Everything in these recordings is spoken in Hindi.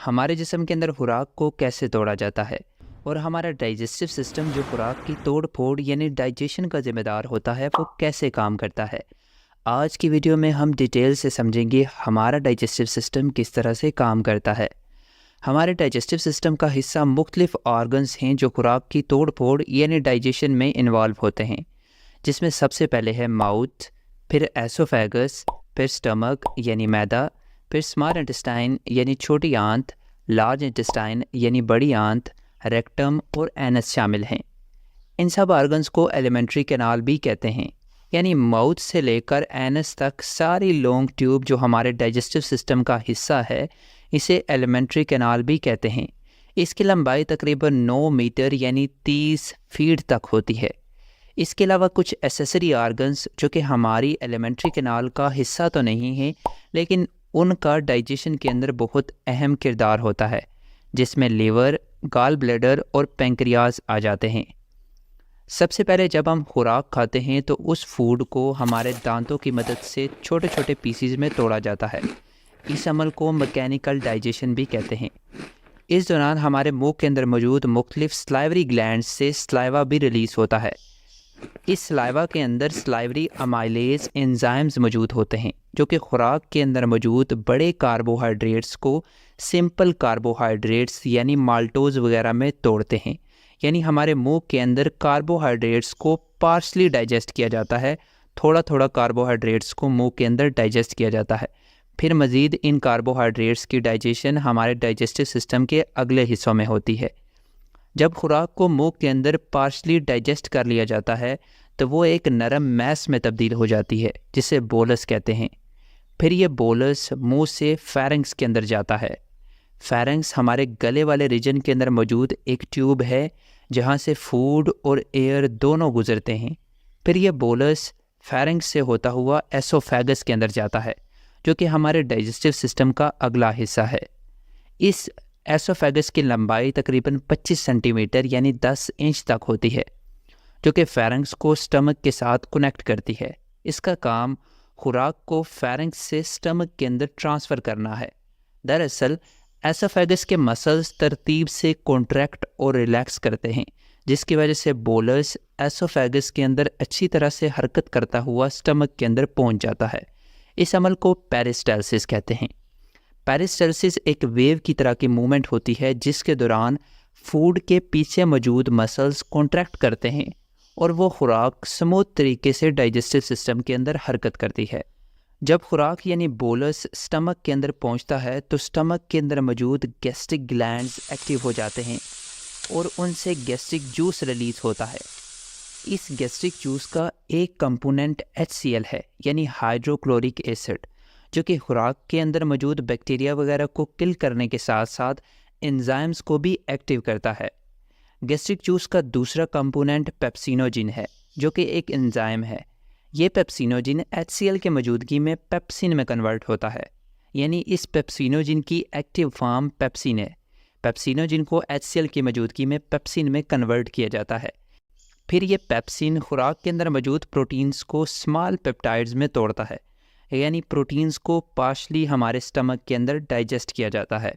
हमारे जिस्म के अंदर खुराक को कैसे तोड़ा जाता है और हमारा डाइजेस्टिव सिस्टम जो खुराक की तोड़ फोड़ यानी डाइजेशन का जिम्मेदार होता है वो कैसे काम करता है। आज की वीडियो में हम डिटेल से समझेंगे हमारा डाइजेस्टिव सिस्टम किस तरह से काम करता है। हमारे डाइजेस्टिव सिस्टम का हिस्सा मुख्तलिफ ऑर्गन्स हैं जो खुराक की तोड़ फोड़ यानी डाइजेशन में इन्वॉल्व होते हैं, जिसमें सबसे पहले है माउथ, फिर एसोफेगस, फिर स्टमक यानी मैदा, फिर स्मॉल इंटेस्टाइन यानी छोटी आंत, लार्ज इंटेस्टाइन यानी बड़ी आंत, रेक्टम और एनस शामिल हैं। इन सब ऑर्गन्स को एलिमेंट्री कैनाल भी कहते हैं, यानी माउथ से लेकर एनस तक सारी लॉन्ग ट्यूब जो हमारे डाइजेस्टिव सिस्टम का हिस्सा है इसे एलिमेंट्री कैनाल भी कहते हैं। इसकी लंबाई तकरीबन 9 मीटर यानी 30 फीट तक होती है। इसके अलावा कुछ एसेसरी ऑर्गन्स जो कि हमारी एलिमेंट्री कैनाल का हिस्सा तो नहीं है लेकिन उनका डाइजेशन के अंदर बहुत अहम किरदार होता है, जिसमें लीवर, गॉल ब्लैडर और पेंक्रियाज आ जाते हैं। सबसे पहले जब हम खुराक खाते हैं तो उस फूड को हमारे दांतों की मदद से छोटे छोटे पीसीज में तोड़ा जाता है। इस अमल को मैकेनिकल डाइजेशन भी कहते हैं। इस दौरान हमारे मुंह के अंदर मौजूद मुख्तलिफ स्लाइवरी ग्लैंड्स से स्लाइवा भी रिलीज़ होता है। इस स्लाइवा के अंदर स्लाइवरी अमाइलेज एंजाइम्स मौजूद होते हैं जो कि खुराक के अंदर मौजूद बड़े कार्बोहाइड्रेट्स को सिंपल कार्बोहाइड्रेट्स यानी माल्टोज वगैरह में तोड़ते हैं। यानी हमारे मुंह के अंदर कार्बोहाइड्रेट्स को पार्शली डाइजेस्ट किया जाता है, थोड़ा थोड़ा कार्बोहाइड्रेट्स को मुंह के अंदर डाइजेस्ट किया जाता है। फिर मज़ीद इन कार्बोहाइड्रेट्स की डाइजेशन हमारे डाइजेस्टिव सिस्टम के अगले हिस्सों में होती है। जब खुराक को मुंह के अंदर पार्शली डाइजेस्ट कर लिया जाता है तो वो एक नरम मैस में तब्दील हो जाती है जिसे बोलस कहते हैं। फिर ये बोलस मुंह से फेरिंग्स के अंदर जाता है। फेरिंग्स हमारे गले वाले रीजन के अंदर मौजूद एक ट्यूब है जहाँ से फूड और एयर दोनों गुजरते हैं। फिर ये बोलस फेरिंग्स से होता हुआ एसोफेगस के अंदर जाता है जो कि हमारे डाइजेस्टिव सिस्टम का अगला हिस्सा है। इस एसोफेगस की लंबाई तकरीबन 25 सेंटीमीटर यानी 10 इंच तक होती है जो कि फेरिंग्स को स्टमक के साथ कनेक्ट करती है। इसका काम खुराक को फेरिंग्स से स्टमक के अंदर ट्रांसफ़र करना है। दरअसल एसोफेगस के मसल्स तरतीब से कॉन्ट्रैक्ट और रिलैक्स करते हैं जिसकी वजह से बोलस एसोफेगस के अंदर अच्छी तरह से हरकत करता हुआ स्टमक के अंदर पहुंच जाता है। इस अमल को पेरिस्टाल्सिस कहते हैं। पेरिस्टाल्सिस एक वेव की तरह की मूवमेंट होती है जिसके दौरान फूड के पीछे मौजूद मसल्स कॉन्ट्रैक्ट करते हैं और वो खुराक स्मूथ तरीके से डाइजेस्टिव सिस्टम के अंदर हरकत करती है। जब खुराक यानी बोलस स्टमक के अंदर पहुंचता है तो स्टमक के अंदर मौजूद गैस्ट्रिक ग्लैंड्स एक्टिव हो जाते हैं और उनसे गैस्ट्रिक जूस रिलीज होता है। इस गैस्ट्रिक जूस का एक कंपोनेंट HCl है यानी हाइड्रोक्लोरिक एसिड, जो कि खुराक के अंदर मौजूद बैक्टीरिया वगैरह को किल करने के साथ साथ एंजाइम्स को भी एक्टिव करता है। गैस्ट्रिक जूस का दूसरा कंपोनेंट पेप्सिनोजिन है जो कि एक एंजाइम है। ये पेप्सिनोजिन HCl के मौजूदगी में पेप्सिन में कन्वर्ट होता है, यानी इस पेप्सिनोजिन की एक्टिव फॉर्म पेप्सिन है। पेप्सिनोजिन को HCl की मौजूदगी में पेप्सिन में कन्वर्ट किया जाता है। फिर ये पेप्सिन खुराक के अंदर मौजूद प्रोटीन्स को स्मॉल पेप्टाइड्स में तोड़ता है, यानी प्रोटीन्स को पार्शली हमारे स्टमक के अंदर डाइजेस्ट किया जाता है।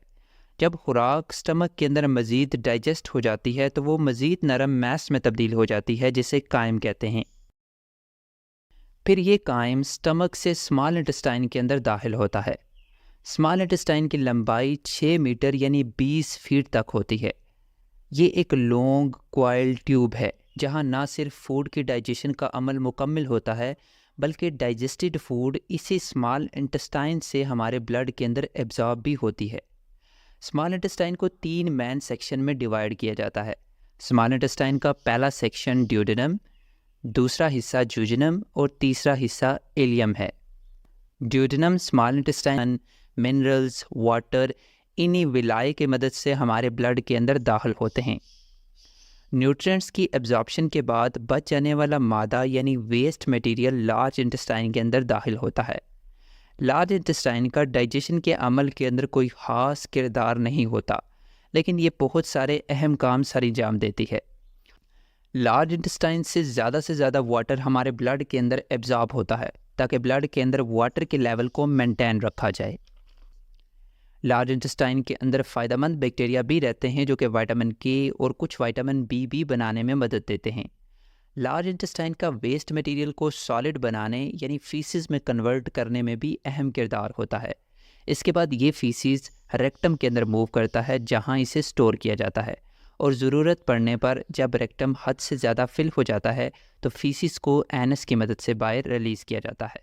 जब खुराक स्टमक के अंदर मज़ीद डाइजेस्ट हो जाती है तो वो मज़ीद नरम मैस में तब्दील हो जाती है जिसे कायम कहते हैं। फिर ये कायम स्टमक से स्मॉल इंटेस्टाइन के अंदर दाखिल होता है। स्मॉल इंटेस्टाइन की लंबाई 6 मीटर यानी 20 फीट तक होती है। ये एक लॉन्ग क्वाइल ट्यूब है जहाँ ना सिर्फ फूड की डाइजेशन का अमल मुकम्मल होता है बल्कि डाइजेस्टेड फूड इसी स्मॉल इंटेस्टाइन से हमारे ब्लड के अंदर एब्जॉर्ब भी होती है। स्मॉल इंटेस्टाइन को 3 मेन सेक्शन में डिवाइड किया जाता है। स्मॉल इंटेस्टाइन का पहला सेक्शन ड्यूडेनम, दूसरा हिस्सा जूजिनम और तीसरा हिस्सा इलियम है। Duodenum small intestine minerals, water इन्हीं विलाय की मदद से हमारे ब्लड के अंदर दाखिल होते हैं। न्यूट्रिएंट्स की एब्जॉर्प्शन के बाद बच जाने वाला मादा यानी वेस्ट मटेरियल लार्ज इंटेस्टाइन के अंदर दाखिल होता है। लार्ज इंटेस्टाइन का डाइजेशन के अमल के अंदर कोई ख़ास किरदार नहीं होता, लेकिन ये बहुत सारे अहम काम सर अंजाम देती है। लार्ज इंटेस्टाइन से ज़्यादा वाटर हमारे ब्लड के अंदर एब्जॉर्ब होता है ताकि ब्लड के अंदर वाटर के लेवल को मेंटेन रखा जाए। लार्ज इंटेस्टाइन के अंदर फ़ायदेमंद बैक्टीरिया भी रहते हैं जो कि विटामिन के और कुछ विटामिन बी भी बनाने में मदद देते हैं। लार्ज इंटेस्टाइन का वेस्ट मटेरियल को सॉलिड बनाने यानी फीसिस में कन्वर्ट करने में भी अहम किरदार होता है। इसके बाद ये फीसिस रेक्टम के अंदर मूव करता है जहाँ इसे स्टोर किया जाता है, और ज़रूरत पड़ने पर जब रेक्टम हद से ज़्यादा फिल हो जाता है तो फीसिस को एनस की मदद से बाहर रिलीज़ किया जाता है।